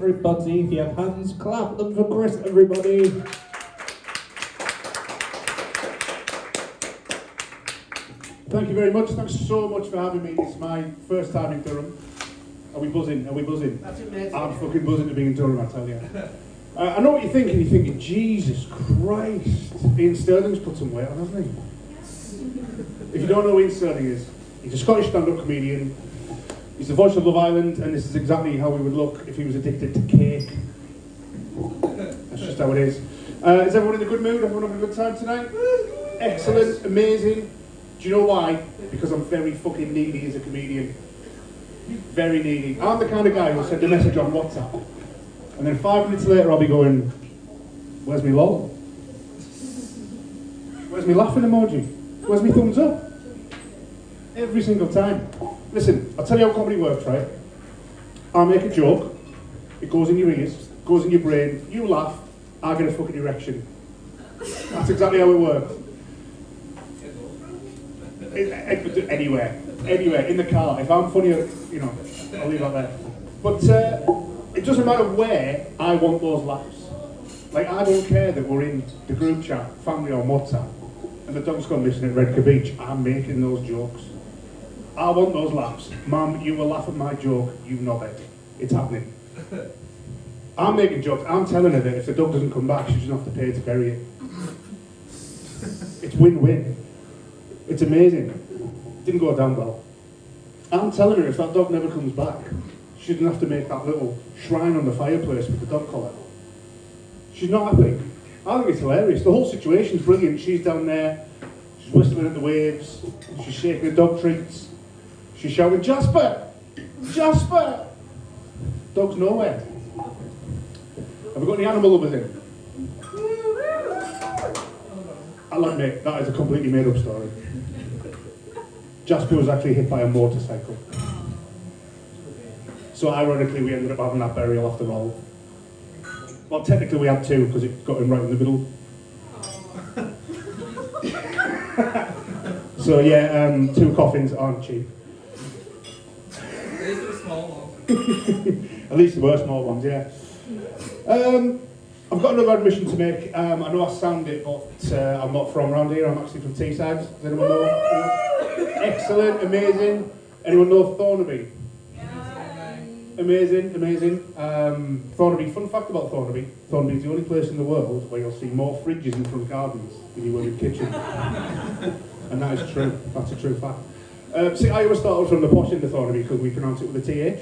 everybody. If you have hands, clap them for Chris, everybody. Thank you very much. Thanks so much for having me. It's my first time in Durham. Are we buzzing? Are we buzzing? That's amazing. I'm fucking buzzing to be in Durham, I tell you. I know what you're thinking. You're thinking, Jesus Christ. Ian Sterling's put some weight on, hasn't he? If you don't know who Ian Sterling is, he's a Scottish stand-up comedian. He's the voice of Love Island, and this is exactly how he would look if he was addicted to cake. That's just how it is. Is everyone in a good mood? Everyone having a good time tonight? Excellent, amazing. Do you know why? Because I'm very fucking needy as a comedian. Very needy. I'm the kind of guy who'll send a message on WhatsApp, and then 5 minutes later I'll be going, where's me lol? Where's me laughing emoji? Where's me thumbs up? Every single time. Listen, I'll tell you how comedy works, right? I make a joke, it goes in your ears, goes in your brain, you laugh, I get a fucking erection. That's exactly how it works. Anywhere, in the car. If I'm funny, you know, I'll leave that there. But it doesn't matter where I want those laughs. Like, I don't care that we're in the group chat, family on WhatsApp, and the dog's gone missing at Redcar Beach. I'm making those jokes. I want those laughs. Mum, you will laugh at my joke, you knobhead. It's happening. I'm making jokes. I'm telling her that if the dog doesn't come back, she doesn't have to pay to bury it. It's win-win. It's amazing. Didn't go down well. I'm telling her if that dog never comes back, she doesn't have to make that little shrine on the fireplace with the dog collar. She's not happy. I think it's hilarious. The whole situation's brilliant. She's down there, she's whistling at the waves, she's shaking the dog treats, she's shouting, Jasper! Jasper! Dog's nowhere. Have we got any animal lovers in? I'll admit, that is a completely made up story. Jasper was actually hit by a motorcycle. So ironically we ended up having that burial after all. Well, technically we had two because it got him right in the middle. So yeah, 2 coffins aren't cheap. These are the small ones. At least there were small ones, yeah. I've got another admission to make. I know I sound it, but I'm not from around here. I'm actually from Teesside. Does anyone know? Excellent, amazing. Anyone know Thornaby? Yeah. Amazing, amazing. Thornaby, fun fact about Thornaby. Thornaby is the only place in the world where you'll see more fridges in front gardens than you will in kitchens. And that is true. That's a true fact. See, I always thought I was from the posh end of Thornaby because we pronounce it with a TH.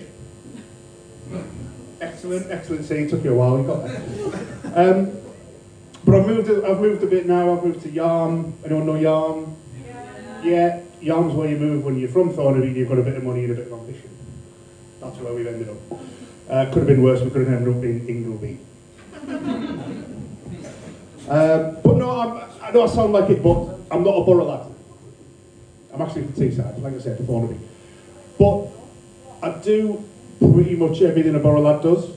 Excellent, excellent. See, it took you a while, you got there. But I've moved a bit now. I've moved to Yarm. Anyone know Yarm? Yeah. Yarm's where you move when you're from Thornaby and you've got a bit of money and a bit of ambition. That's where we've ended up. Could have been worse. We could have ended up in Ingleby. But no, I know I sound like it, but I'm not a borough lad. I'm actually from Teesside, like I said, to Thornaby. But I do pretty much everything a borough lad does,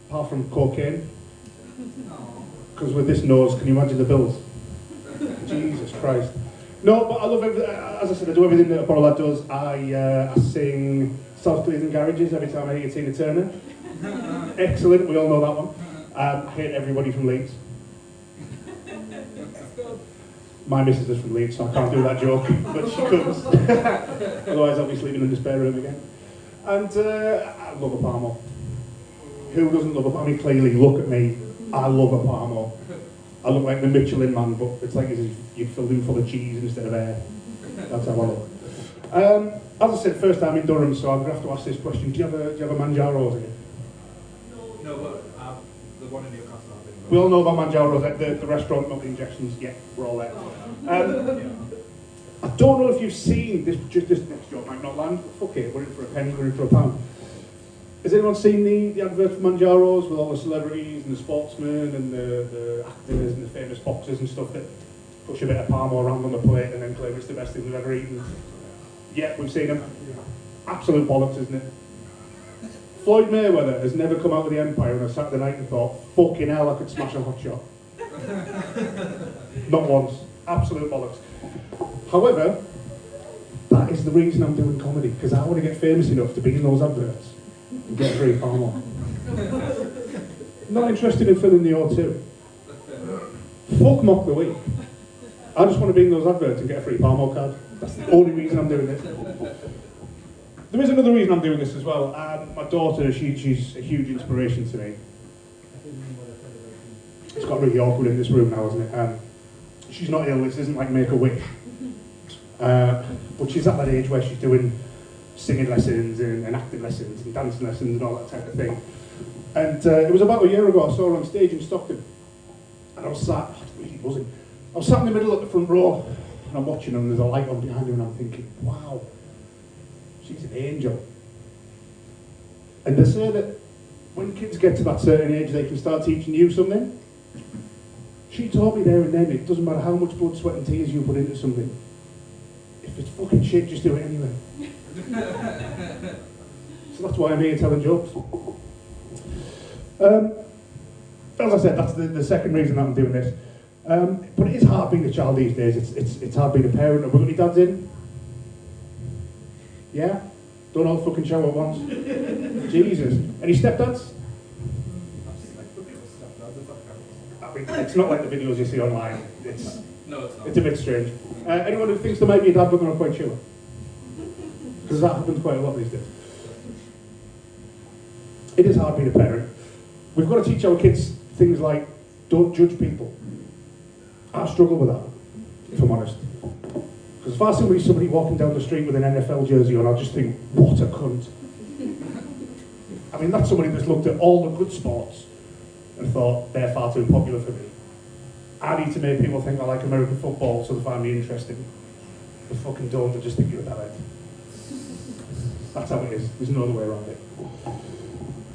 apart from cocaine. Because with this nose, can you imagine the bills? Jesus Christ. No, but I love everything. As I said, I do everything that a borough lad does. I sing South Cleveland Garages every time I hear Tina Turner. Excellent, we all know that one. I hate everybody from Leeds. My missus is from Leeds, so I can't do that joke, but she comes. Otherwise I'll be sleeping in the spare room again. And I love a Parmo. Who doesn't love a Parmo? I mean, clearly, look at me. I love a Parmo. I look like the Michelin man, but it's like as if you filled him full of cheese instead of air. That's how I look. As I said, first time in Durham, so I'm going to have to ask this question. Do you have a Manjaro's here? No, but the one in Newcastle. We all know about Manjaro's, the restaurant, not the injections. Yeah, we're all there. I don't know if you've seen this next joke might not land, but fuck it, we're in for a penny, we're in for a pound. Has anyone seen the advert for Manjaro's with all the celebrities and the sportsmen and the actors and the famous boxers and stuff that push a bit of Parmo around on the plate and then claim it's the best thing they've ever eaten? Yeah, we've seen them. Absolute bollocks, isn't it? Floyd Mayweather has never come out of the Empire on a Saturday night and thought, fucking hell, I could smash a hot shot. Not once. Absolute bollocks. However, that is the reason I'm doing comedy, because I want to get famous enough to be in those adverts and get free Parmo. Not interested in filling the O2. Fuck Mock the Week. I just want to be in those adverts and get a free Palmo card. That's the only reason I'm doing this. There is another reason I'm doing this as well. My daughter, she's a huge inspiration to me. It's got really awkward in this room now, isn't it? She's not ill, this isn't like Make-A-Wish. But she's at that age where she's doing singing lessons and acting lessons and dancing lessons and all that type of thing. And it was about a year ago I saw her on stage in Stockton. And I was sat, really buzzing. I was sat in the middle at the front row and I'm watching her and there's a light on behind her and I'm thinking, wow, she's an angel. And they say that when kids get to that certain age they can start teaching you something. She taught me there and then, it doesn't matter how much blood, sweat and tears you put into something. If it's fucking shit, just do it anyway. So that's why I'm here telling jokes. As I said, that's the second reason that I'm doing this. But it is hard being a child these days. It's hard being a parent. Have we got any dads in? Yeah? Don't all fucking show at once. Jesus. Any stepdads? I mean, it's not like the videos you see online. No, it's not. It's a bit strange. Anyone who thinks there might be a dad but they're not quite sure? Because that happens quite a lot these days. It is hard being a parent. We've got to teach our kids things like, don't judge people. I struggle with that, if I'm honest. Because if I see somebody walking down the street with an NFL jersey on, I'll just think, what a cunt. I mean, that's somebody that's looked at all the good sports and thought, they're far too popular for me. I need to make people think I like American football so they find me interesting. They fucking don't, they just think you're a bad. That's how it is. There's no other way around it.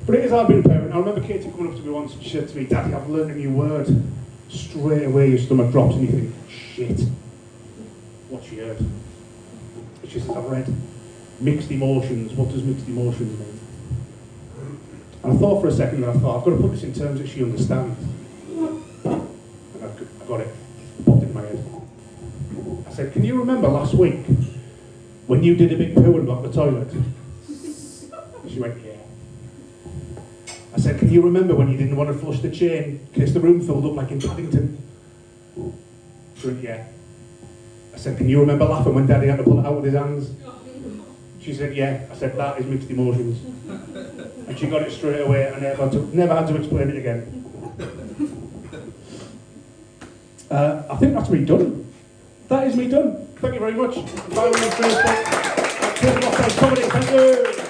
But it is hard being a parent. I remember Katie coming up to me once and she said to me, Daddy, I've learned a new word. Straight away your stomach drops and you think, shit. What she heard? She says, I've read mixed emotions. What does mixed emotions mean? And I thought for a second and I thought, I've got to put this in terms that she understands. And I got it. It popped in my head. I said, can you remember last week when you did a big poo and blocked the toilet? And she went, yeah. I said, can you remember when you didn't want to flush the chain in case the room filled up like in Paddington? She went, yeah. I said, can you remember laughing when Daddy had to pull it out with his hands? She said, yeah. I said, that is mixed emotions. And she got it straight away and never had to explain it again. I think that's me done. That is me done. Thank you very much. Bye, comedy. Thank you.